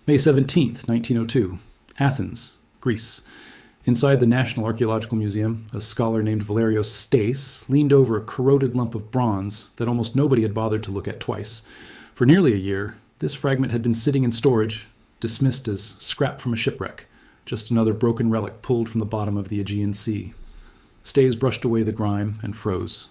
May 17th, 1902, Athens, Greece. Inside the National Archaeological Museum, a scholar named Valerios Stais leaned over a corroded lump of bronze that almost nobody had bothered to look at twice. For nearly a year, this fragment had been sitting in storage, dismissed as scrap from a shipwreck, just another broken relic pulled from the bottom of the Aegean Sea. Stais brushed away the grime and froze.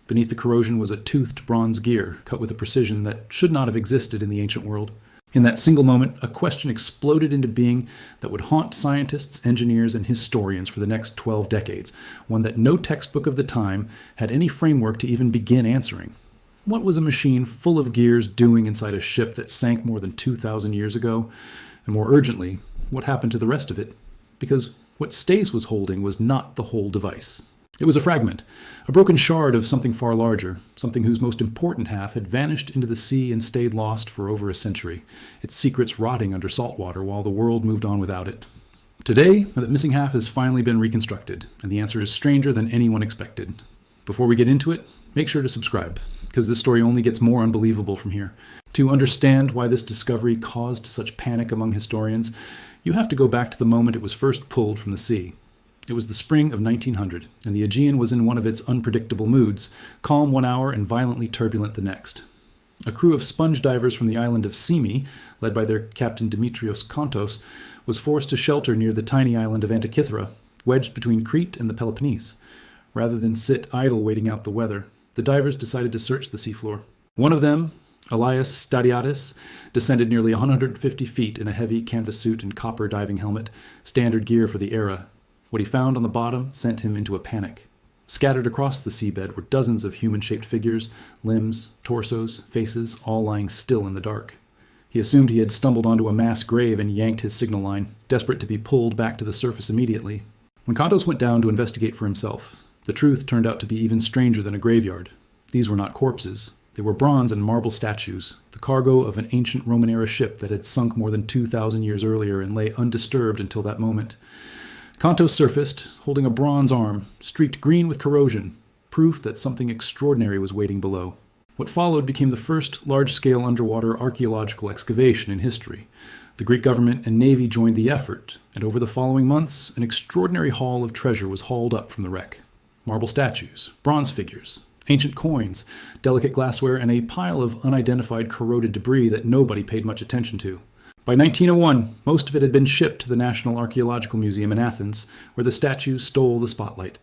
Beneath the corrosion was a toothed bronze gear, cut with a precision that should not have existed in the ancient world. In that single moment, a question exploded into being that would haunt scientists, engineers, and historians for the next 12 decades, one that no textbook of the time had any framework to even begin answering. What was a machine full of gears doing inside a ship that sank more than 2,000 years ago? And more urgently, what happened to the rest of it? Because what Stais was holding was not the whole device. It was a fragment, a broken shard of something far larger, something whose most important half had vanished into the sea and stayed lost for over a century, its secrets rotting under salt water while the world moved on without it. Today, that missing half has finally been reconstructed, and the answer is stranger than anyone expected. Before we get into it, make sure to subscribe, because this story only gets more unbelievable from here. To understand why this discovery caused such panic among historians, you have to go back to the moment it was first pulled from the sea. It was the spring of 1900, and the Aegean was in one of its unpredictable moods, calm one hour and violently turbulent the next. A crew of sponge divers from the island of Symi, led by their captain Dimitrios Kontos, was forced to shelter near the tiny island of Antikythera, wedged between Crete and the Peloponnese. Rather than sit idle waiting out the weather, the divers decided to search the seafloor. One of them, Elias Stadiatis, descended nearly 150 feet in a heavy canvas suit and copper diving helmet, standard gear for the era. What he found on the bottom sent him into a panic. Scattered across the seabed were dozens of human-shaped figures, limbs, torsos, faces, all lying still in the dark. He assumed he had stumbled onto a mass grave and yanked his signal line, desperate to be pulled back to the surface immediately. When Kontos went down to investigate for himself, the truth turned out to be even stranger than a graveyard. These were not corpses. They were bronze and marble statues, the cargo of an ancient Roman-era ship that had sunk more than 2,000 years earlier and lay undisturbed until that moment. Kontos surfaced, holding a bronze arm, streaked green with corrosion, proof that something extraordinary was waiting below. What followed became the first large-scale underwater archaeological excavation in history. The Greek government and navy joined the effort, and over the following months, an extraordinary haul of treasure was hauled up from the wreck. Marble statues, bronze figures, ancient coins, delicate glassware, and a pile of unidentified corroded debris that nobody paid much attention to. By 1901, most of it had been shipped to the National Archaeological Museum in Athens, where the statues stole the spotlight.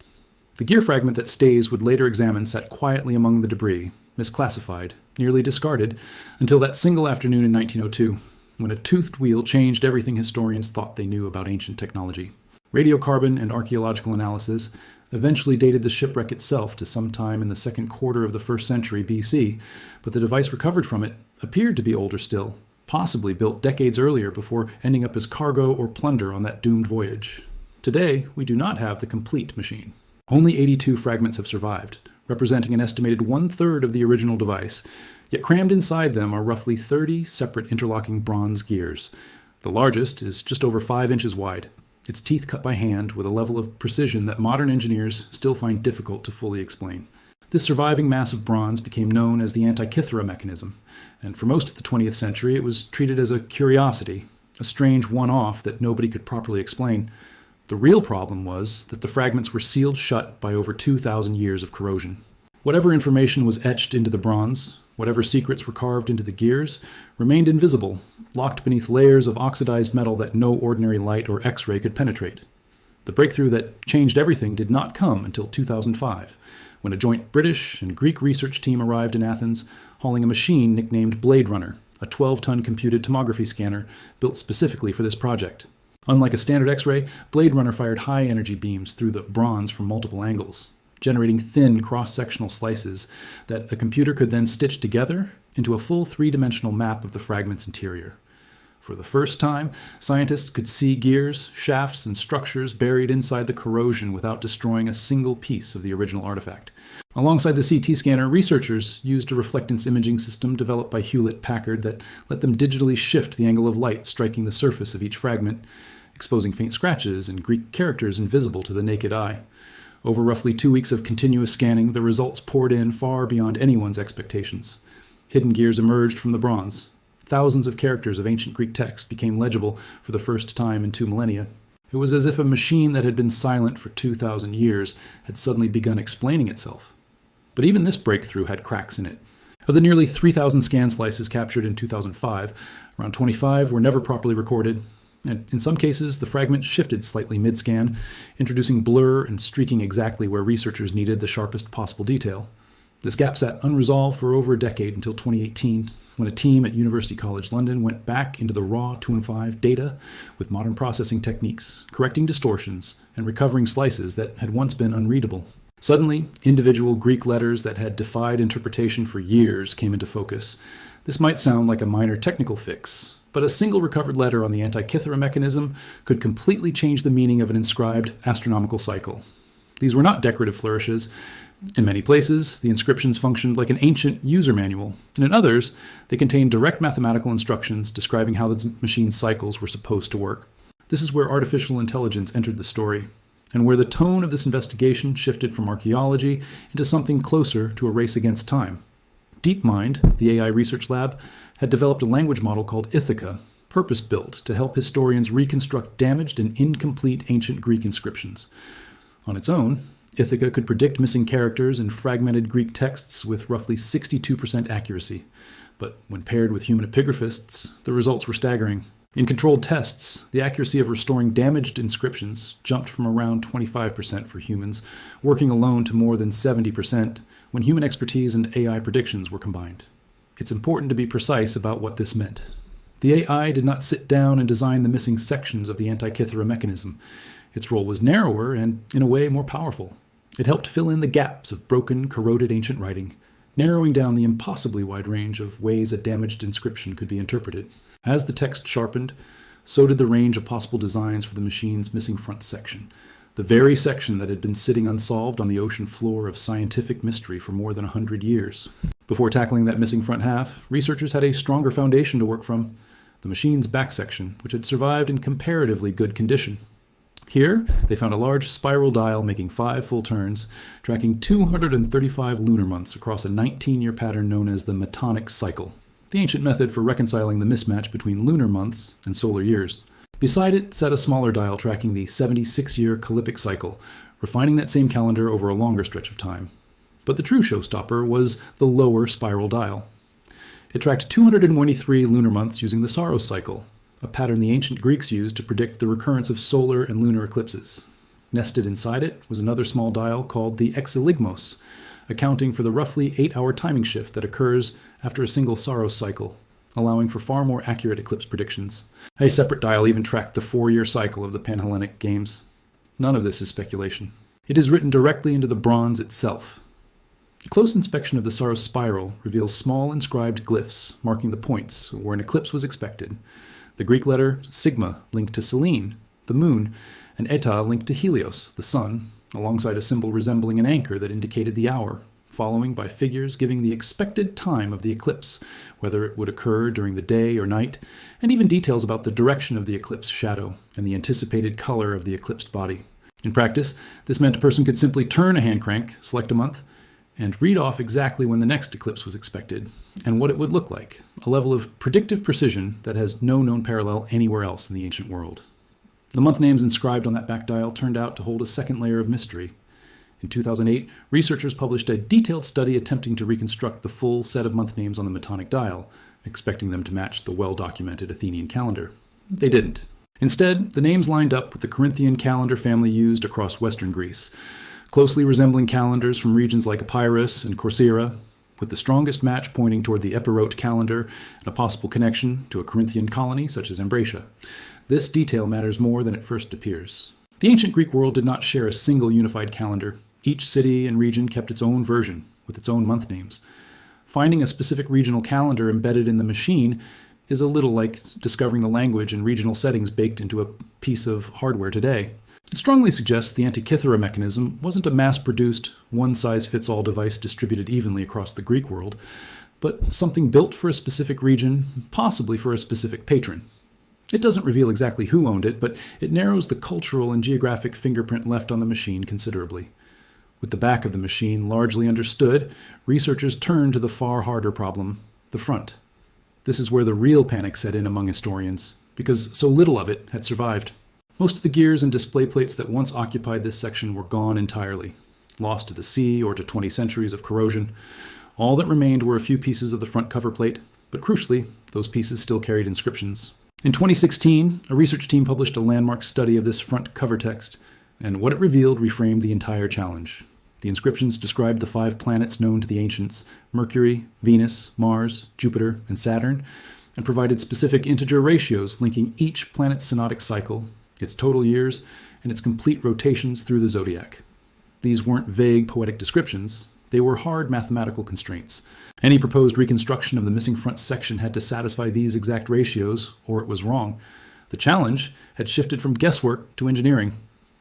The gear fragment that Stais would later examine sat quietly among the debris, misclassified, nearly discarded, until that single afternoon in 1902, when a toothed wheel changed everything historians thought they knew about ancient technology. Radiocarbon and archaeological analysis eventually dated the shipwreck itself to sometime in the second quarter of the 1st century BC, but the device recovered from it appeared to be older still, possibly built decades earlier before ending up as cargo or plunder on that doomed voyage. Today, we do not have the complete machine. Only 82 fragments have survived, representing an estimated 1/3 of the original device, yet crammed inside them are roughly 30 separate interlocking bronze gears. The largest is just over 5 inches wide, its teeth cut by hand with a level of precision that modern engineers still find difficult to fully explain. This surviving mass of bronze became known as the Antikythera mechanism, and for most of the 20th century it was treated as a curiosity, a strange one-off that nobody could properly explain. The real problem was that the fragments were sealed shut by over 2,000 years of corrosion. Whatever information was etched into the bronze, whatever secrets were carved into the gears, remained invisible, locked beneath layers of oxidized metal that no ordinary light or X-ray could penetrate. The breakthrough that changed everything did not come until 2005, when a joint British and Greek research team arrived in Athens, hauling a machine nicknamed Blade Runner, a 12-ton computed tomography scanner built specifically for this project. Unlike a standard X-ray, Blade Runner fired high-energy beams through the bronze from multiple angles, generating thin cross-sectional slices that a computer could then stitch together into a full 3-dimensional map of the fragment's interior. For the first time, scientists could see gears, shafts, and structures buried inside the corrosion without destroying a single piece of the original artifact. Alongside the CT scanner, researchers used a reflectance imaging system developed by Hewlett-Packard that let them digitally shift the angle of light striking the surface of each fragment, exposing faint scratches and Greek characters invisible to the naked eye. Over roughly 2 weeks of continuous scanning, the results poured in far beyond anyone's expectations. Hidden gears emerged from the bronze. thousands of characters of ancient Greek text became legible for the first time in 2 millennia. It was as if a machine that had been silent for 2,000 years had suddenly begun explaining itself. But even this breakthrough had cracks in it. Of the nearly 3,000 scan slices captured in 2005, around 25 were never properly recorded, and in some cases the fragments shifted slightly mid-scan, introducing blur and streaking exactly where researchers needed the sharpest possible detail. This gap sat unresolved for over a decade until 2018, when a team at University College London went back into the raw 215 data with modern processing techniques, correcting distortions and recovering slices that had once been unreadable. Suddenly, individual Greek letters that had defied interpretation for years came into focus. This might sound like a minor technical fix, but a single recovered letter on the Antikythera mechanism could completely change the meaning of an inscribed astronomical cycle. These were not decorative flourishes. In many places, the inscriptions functioned like an ancient user manual, and in others, they contained direct mathematical instructions describing how the machine's cycles were supposed to work. This is where artificial intelligence entered the story, and where the tone of this investigation shifted from archaeology into something closer to a race against time. DeepMind, the AI research lab, had developed a language model called Ithaca, purpose-built to help historians reconstruct damaged and incomplete ancient Greek inscriptions. On its own, Ithaca could predict missing characters in fragmented Greek texts with roughly 62% accuracy, but when paired with human epigraphists, the results were staggering. In controlled tests, the accuracy of restoring damaged inscriptions jumped from around 25% for humans, working alone to more than 70% when human expertise and AI predictions were combined. It's important to be precise about what this meant. The AI did not sit down and design the missing sections of the Antikythera mechanism. Its role was narrower and, in a way, more powerful. It helped fill in the gaps of broken, corroded ancient writing, narrowing down the impossibly wide range of ways a damaged inscription could be interpreted. As the text sharpened, so did the range of possible designs for the machine's missing front section, the very section that had been sitting unsolved on the ocean floor of scientific mystery for more than 100 years. Before tackling that missing front half, researchers had a stronger foundation to work from, the machine's back section, which had survived in comparatively good condition. Here, they found a large spiral dial making 5 full turns, tracking 235 lunar months across a 19-year pattern known as the Metonic cycle, the ancient method for reconciling the mismatch between lunar months and solar years. Beside it sat a smaller dial tracking the 76-year Calippic cycle, refining that same calendar over a longer stretch of time. But the true showstopper was the lower spiral dial. It tracked 223 lunar months using the Saros cycle, a pattern the ancient Greeks used to predict the recurrence of solar and lunar eclipses. Nested inside it was another small dial called the Exiligmos, accounting for the roughly 8-hour timing shift that occurs after a single Saros cycle, allowing for far more accurate eclipse predictions. A separate dial even tracked the 4-year cycle of the Panhellenic Games. None of this is speculation. It is written directly into the bronze itself. A close inspection of the Saros spiral reveals small inscribed glyphs marking the points where an eclipse was expected. The Greek letter sigma linked to Selene, the moon, and eta linked to Helios, the sun, alongside a symbol resembling an anchor that indicated the hour, following by figures giving the expected time of the eclipse, whether it would occur during the day or night, and even details about the direction of the eclipse shadow and the anticipated color of the eclipsed body. In practice, this meant a person could simply turn a hand crank, select a month, and read off exactly when the next eclipse was expected, and what it would look like, a level of predictive precision that has no known parallel anywhere else in the ancient world. The month names inscribed on that back dial turned out to hold a second layer of mystery. In 2008, researchers published a detailed study attempting to reconstruct the full set of month names on the Metonic dial, expecting them to match the well-documented Athenian calendar. They didn't. Instead, the names lined up with the Corinthian calendar family used across western Greece, closely resembling calendars from regions like Epirus and Corcyra, with the strongest match pointing toward the Epirote calendar and a possible connection to a Corinthian colony such as Ambracia. This detail matters more than it first appears. The ancient Greek world did not share a single unified calendar. Each city and region kept its own version, with its own month names. Finding a specific regional calendar embedded in the machine is a little like discovering the language and regional settings baked into a piece of hardware today. It strongly suggests the Antikythera mechanism wasn't a mass-produced, one-size-fits-all device distributed evenly across the Greek world, but something built for a specific region, possibly for a specific patron. It doesn't reveal exactly who owned it, but it narrows the cultural and geographic fingerprint left on the machine considerably. With the back of the machine largely understood, researchers turn to the far harder problem, the front. This is where the real panic set in among historians, because so little of it had survived. Most of the gears and display plates that once occupied this section were gone entirely, lost to the sea or to 20 centuries of corrosion. All that remained were a few pieces of the front cover plate, but crucially, those pieces still carried inscriptions. In 2016, a research team published a landmark study of this front cover text, and what it revealed reframed the entire challenge. The inscriptions described the 5 planets known to the ancients: Mercury, Venus, Mars, Jupiter, and Saturn, and provided specific integer ratios linking each planet's synodic cycle, its total years, and its complete rotations through the zodiac. These weren't vague poetic descriptions, they were hard mathematical constraints. Any proposed reconstruction of the missing front section had to satisfy these exact ratios, or it was wrong. The challenge had shifted from guesswork to engineering.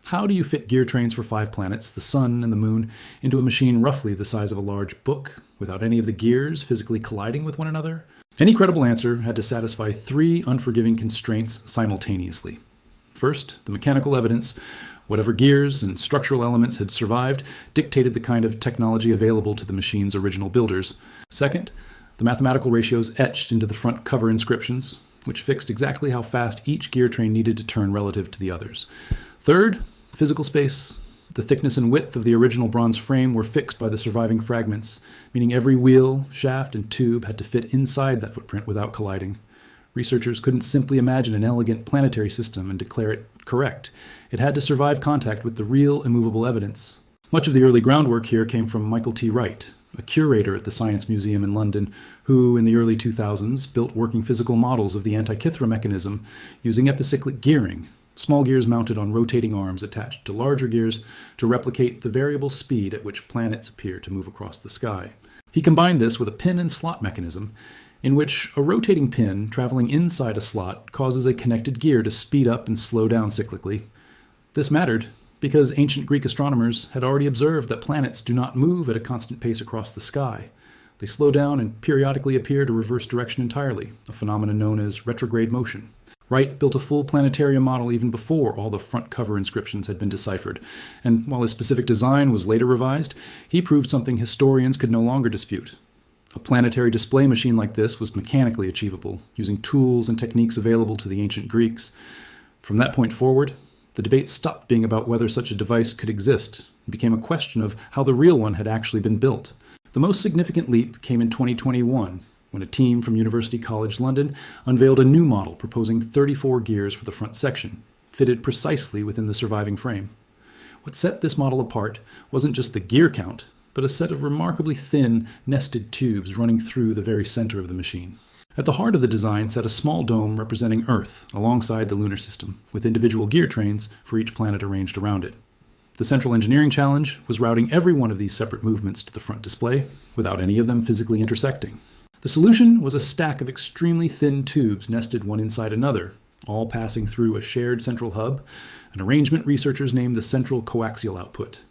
How do you fit gear trains for 5 planets, the sun and the moon, into a machine roughly the size of a large book, without any of the gears physically colliding with one another? Any credible answer had to satisfy 3 unforgiving constraints simultaneously. First, the mechanical evidence, whatever gears and structural elements had survived, dictated the kind of technology available to the machine's original builders. Second, the mathematical ratios etched into the front cover inscriptions, which fixed exactly how fast each gear train needed to turn relative to the others. Third, physical space. The thickness and width of the original bronze frame were fixed by the surviving fragments, meaning every wheel, shaft, and tube had to fit inside that footprint without colliding. Researchers couldn't simply imagine an elegant planetary system and declare it correct. It had to survive contact with the real, immovable evidence. Much of the early groundwork here came from Michael T. Wright, a curator at the Science Museum in London, who, in the early 2000s, built working physical models of the Antikythera mechanism using epicyclic gearing, small gears mounted on rotating arms attached to larger gears to replicate the variable speed at which planets appear to move across the sky. He combined this with a pin and slot mechanism, in which a rotating pin traveling inside a slot causes a connected gear to speed up and slow down cyclically. This mattered because ancient Greek astronomers had already observed that planets do not move at a constant pace across the sky. They slow down and periodically appear to reverse direction entirely, a phenomenon known as retrograde motion. Wright built a full planetarium model even before all the front cover inscriptions had been deciphered, and while his specific design was later revised, he proved something historians could no longer dispute. A planetary display machine like this was mechanically achievable, using tools and techniques available to the ancient Greeks. From that point forward, the debate stopped being about whether such a device could exist and became a question of how the real one had actually been built. The most significant leap came in 2021, when a team from University College London unveiled a new model proposing 34 gears for the front section, fitted precisely within the surviving frame. What set this model apart wasn't just the gear count, but a set of remarkably thin, nested tubes running through the very center of the machine. At the heart of the design sat a small dome representing Earth alongside the lunar system, with individual gear trains for each planet arranged around it. The central engineering challenge was routing every one of these separate movements to the front display, without any of them physically intersecting. The solution was a stack of extremely thin tubes nested one inside another, all passing through a shared central hub, an arrangement researchers named the central coaxial output.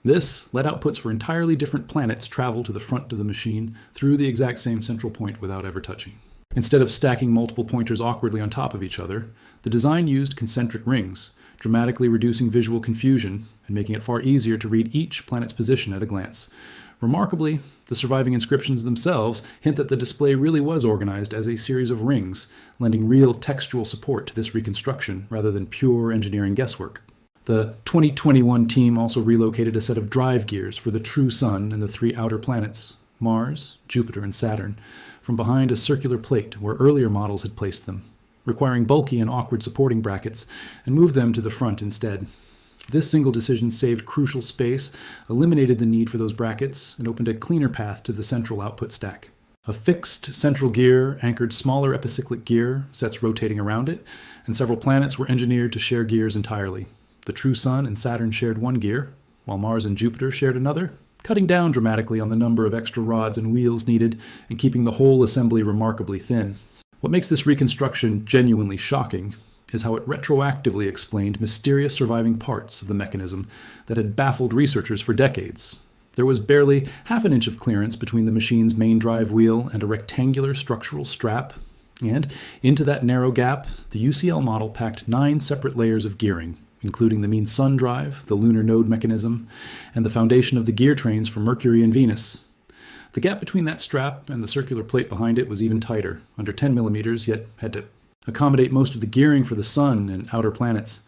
This let outputs for entirely different planets travel to the front of the machine through the exact same central point without ever touching. Instead of stacking multiple pointers awkwardly on top of each other, the design used concentric rings, dramatically reducing visual confusion and making it far easier to read each planet's position at a glance. Remarkably, the surviving inscriptions themselves hint that the display really was organized as a series of rings, lending real textual support to this reconstruction rather than pure engineering guesswork. The 2021 team also relocated a set of drive gears for the true Sun and the 3 outer planets, Mars, Jupiter, and Saturn, from behind a circular plate where earlier models had placed them, requiring bulky and awkward supporting brackets, and moved them to the front instead. This single decision saved crucial space, eliminated the need for those brackets, and opened a cleaner path to the central output stack. A fixed central gear anchored smaller epicyclic gear sets rotating around it, and several planets were engineered to share gears entirely. The true Sun and Saturn shared one gear, while Mars and Jupiter shared another, cutting down dramatically on the number of extra rods and wheels needed and keeping the whole assembly remarkably thin. What makes this reconstruction genuinely shocking is how it retroactively explained mysterious surviving parts of the mechanism that had baffled researchers for decades. There was barely half an inch of clearance between the machine's main drive wheel and a rectangular structural strap, and into that narrow gap, the UCL model packed 9 separate layers of gearing, including the mean sun drive, the lunar node mechanism, and the foundation of the gear trains for Mercury and Venus. The gap between that strap and the circular plate behind it was even tighter, under 10 millimeters, yet had to accommodate most of the gearing for the sun and outer planets.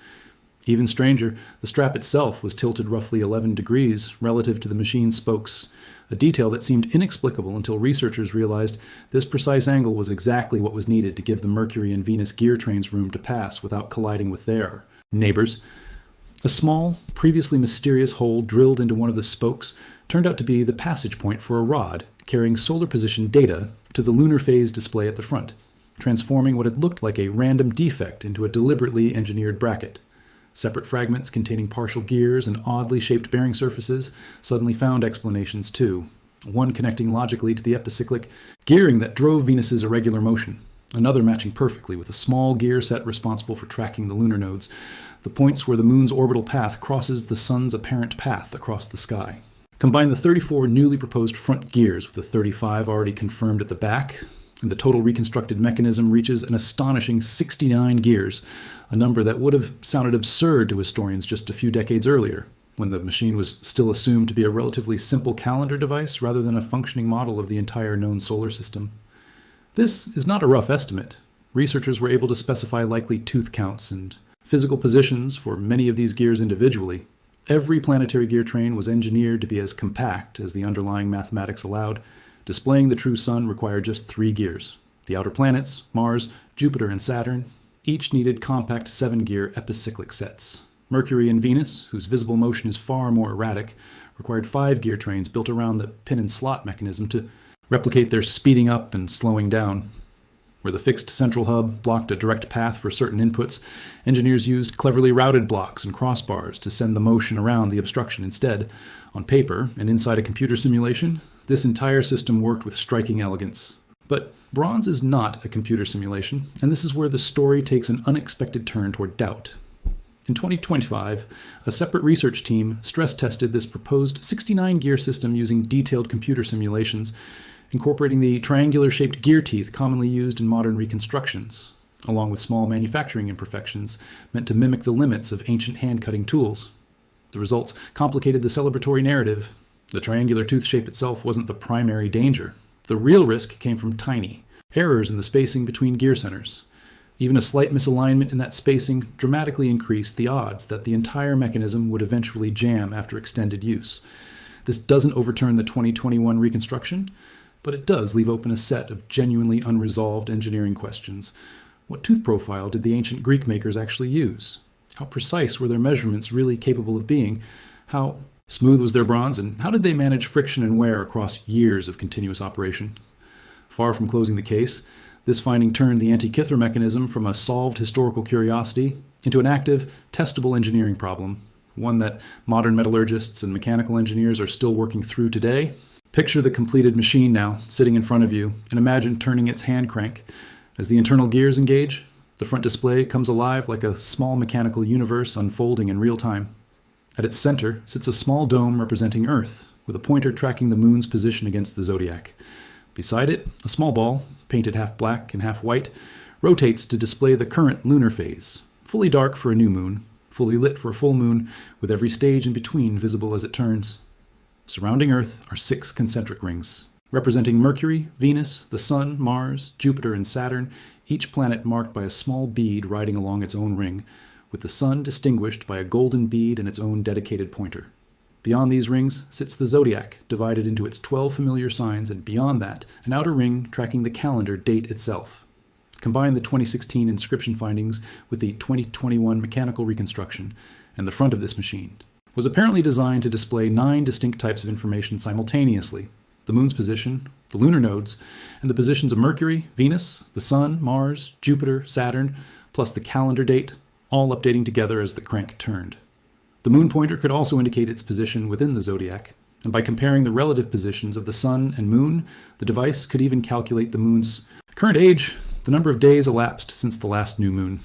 Even stranger, the strap itself was tilted roughly 11 degrees relative to the machine's spokes, a detail that seemed inexplicable until researchers realized this precise angle was exactly what was needed to give the Mercury and Venus gear trains room to pass without colliding with their neighbors. A small, previously mysterious hole drilled into one of the spokes turned out to be the passage point for a rod carrying solar position data to the lunar phase display at the front, transforming what had looked like a random defect into a deliberately engineered bracket. Separate fragments containing partial gears and oddly shaped bearing surfaces suddenly found explanations too, one connecting logically to the epicyclic gearing that drove Venus's irregular motion, another matching perfectly with a small gear set responsible for tracking the lunar nodes, the points where the moon's orbital path crosses the sun's apparent path across the sky. Combine the 34 newly proposed front gears with the 35 already confirmed at the back, and the total reconstructed mechanism reaches an astonishing 69 gears, a number that would have sounded absurd to historians just a few decades earlier, when the machine was still assumed to be a relatively simple calendar device rather than a functioning model of the entire known solar system. This is not a rough estimate. Researchers were able to specify likely tooth counts and physical positions for many of these gears individually. Every planetary gear train was engineered to be as compact as the underlying mathematics allowed. Displaying the true sun required just 3 gears. The outer planets, Mars, Jupiter, and Saturn, each needed compact 7-gear epicyclic sets. Mercury and Venus, whose visible motion is far more erratic, required 5-gear trains built around the pin and slot mechanism to replicate their speeding up and slowing down. Where the fixed central hub blocked a direct path for certain inputs, engineers used cleverly routed blocks and crossbars to send the motion around the obstruction instead. On paper, and inside a computer simulation, this entire system worked with striking elegance. But bronze is not a computer simulation, and this is where the story takes an unexpected turn toward doubt. In 2025, a separate research team stress-tested this proposed 69-gear system using detailed computer simulations, incorporating the triangular-shaped gear teeth commonly used in modern reconstructions, along with small manufacturing imperfections meant to mimic the limits of ancient hand-cutting tools. The results complicated the celebratory narrative. The triangular tooth shape itself wasn't the primary danger. The real risk came from tiny errors in the spacing between gear centers. Even a slight misalignment in that spacing dramatically increased the odds that the entire mechanism would eventually jam after extended use. This doesn't overturn the 2021 reconstruction, but it does leave open a set of genuinely unresolved engineering questions. What tooth profile did the ancient Greek makers actually use? How precise were their measurements really capable of being? How smooth was their bronze, and how did they manage friction and wear across years of continuous operation? Far from closing the case, this finding turned the Antikythera mechanism from a solved historical curiosity into an active, testable engineering problem, one that modern metallurgists and mechanical engineers are still working through today. Picture the completed machine now, sitting in front of you, and imagine turning its hand crank. As the internal gears engage, the front display comes alive like a small mechanical universe unfolding in real time. At its center sits a small dome representing Earth, with a pointer tracking the moon's position against the zodiac. Beside it, a small ball, painted half black and half white, rotates to display the current lunar phase, fully dark for a new moon, fully lit for a full moon, with every stage in between visible as it turns. Surrounding Earth are 6 concentric rings, representing Mercury, Venus, the Sun, Mars, Jupiter, and Saturn, each planet marked by a small bead riding along its own ring, with the Sun distinguished by a golden bead and its own dedicated pointer. Beyond these rings sits the zodiac, divided into its 12 familiar signs, and beyond that, an outer ring tracking the calendar date itself. Combine the 2016 inscription findings with the 2021 mechanical reconstruction, and the front of this machine was apparently designed to display 9 distinct types of information simultaneously: the moon's position, the lunar nodes, and the positions of Mercury, Venus, the Sun, Mars, Jupiter, Saturn, plus the calendar date, all updating together as the crank turned. The moon pointer could also indicate its position within the zodiac, and by comparing the relative positions of the Sun and Moon, the device could even calculate the moon's current age, the number of days elapsed since the last new moon.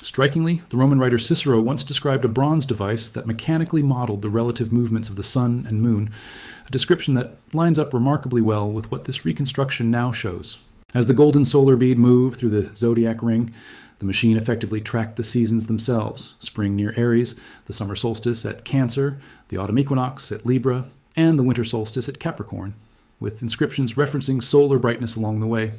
Strikingly, the Roman writer Cicero once described a bronze device that mechanically modeled the relative movements of the Sun and Moon, a description that lines up remarkably well with what this reconstruction now shows. As the golden solar bead moved through the zodiac ring, the machine effectively tracked the seasons themselves: spring near Aries, the summer solstice at Cancer, the autumn equinox at Libra, and the winter solstice at Capricorn. with inscriptions referencing solar brightness along the way.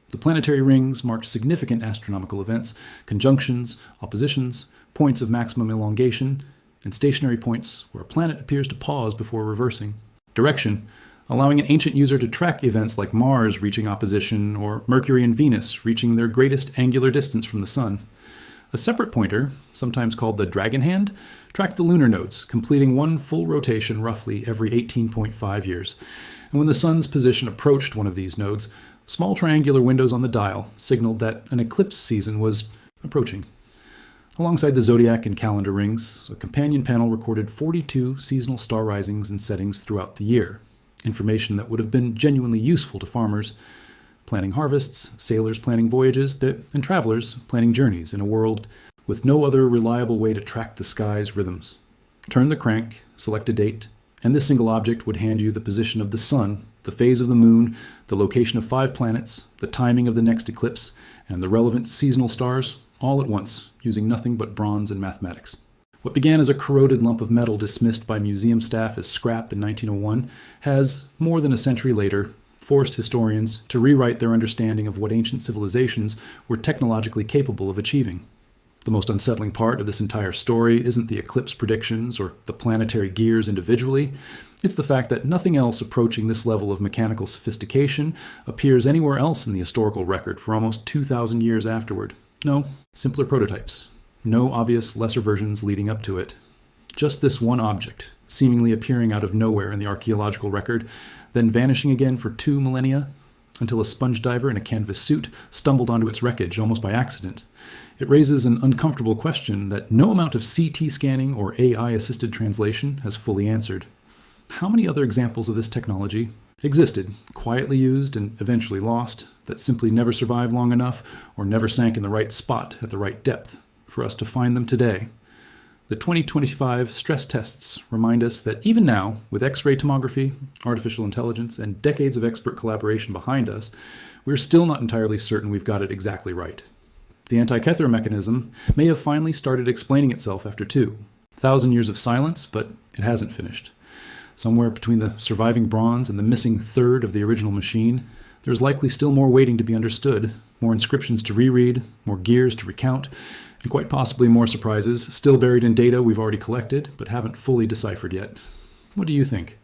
The planetary rings marked significant astronomical events, conjunctions, oppositions, points of maximum elongation, and stationary points where a planet appears to pause before reversing. Direction, allowing an ancient user to track events like Mars reaching opposition or Mercury and Venus reaching their greatest angular distance from the Sun. A separate pointer, sometimes called the dragon hand, tracked the lunar nodes, completing one full rotation roughly every 18.5 years. And when the Sun's position approached one of these nodes, small triangular windows on the dial signaled that an eclipse season was approaching. Alongside the zodiac and calendar rings, a companion panel recorded 42 seasonal star risings and settings throughout the year, information that would have been genuinely useful to farmers planning harvests, sailors planning voyages, and travelers planning journeys in a world with no other reliable way to track the sky's rhythms. Turn the crank, select a date, and this single object would hand you the position of the Sun, the phase of the Moon, the location of 5 planets, the timing of the next eclipse, and the relevant seasonal stars, all at once, using nothing but bronze and mathematics. What began as a corroded lump of metal dismissed by museum staff as scrap in 1901 has, more than a century later, forced historians to rewrite their understanding of what ancient civilizations were technologically capable of achieving. The most unsettling part of this entire story isn't the eclipse predictions or the planetary gears individually. It's the fact that nothing else approaching this level of mechanical sophistication appears anywhere else in the historical record for almost 2,000 years afterward. No, simpler prototypes. No obvious lesser versions leading up to it. Just this one object, seemingly appearing out of nowhere in the archaeological record, then vanishing again for 2 millennia, until a sponge diver in a canvas suit stumbled onto its wreckage almost by accident. It raises an uncomfortable question that no amount of CT scanning or AI-assisted translation has fully answered. How many other examples of this technology existed, quietly used and eventually lost, that simply never survived long enough or never sank in the right spot at the right depth for us to find them today? The 2025 stress tests remind us that even now, with X-ray tomography, artificial intelligence, and decades of expert collaboration behind us, we're still not entirely certain we've got it exactly right. The Antikythera mechanism may have finally started explaining itself after 2,000 years of silence, but it hasn't finished. Somewhere between the surviving bronze and the missing third of the original machine, there's likely still more waiting to be understood, more inscriptions to reread, more gears to recount, and quite possibly more surprises still buried in data we've already collected but haven't fully deciphered yet. What do you think?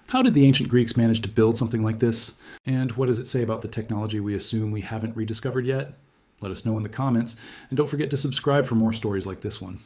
How did the ancient Greeks manage to build something like this? And what does it say about the technology we assume we haven't rediscovered yet? Let us know in the comments, and don't forget to subscribe for more stories like this one.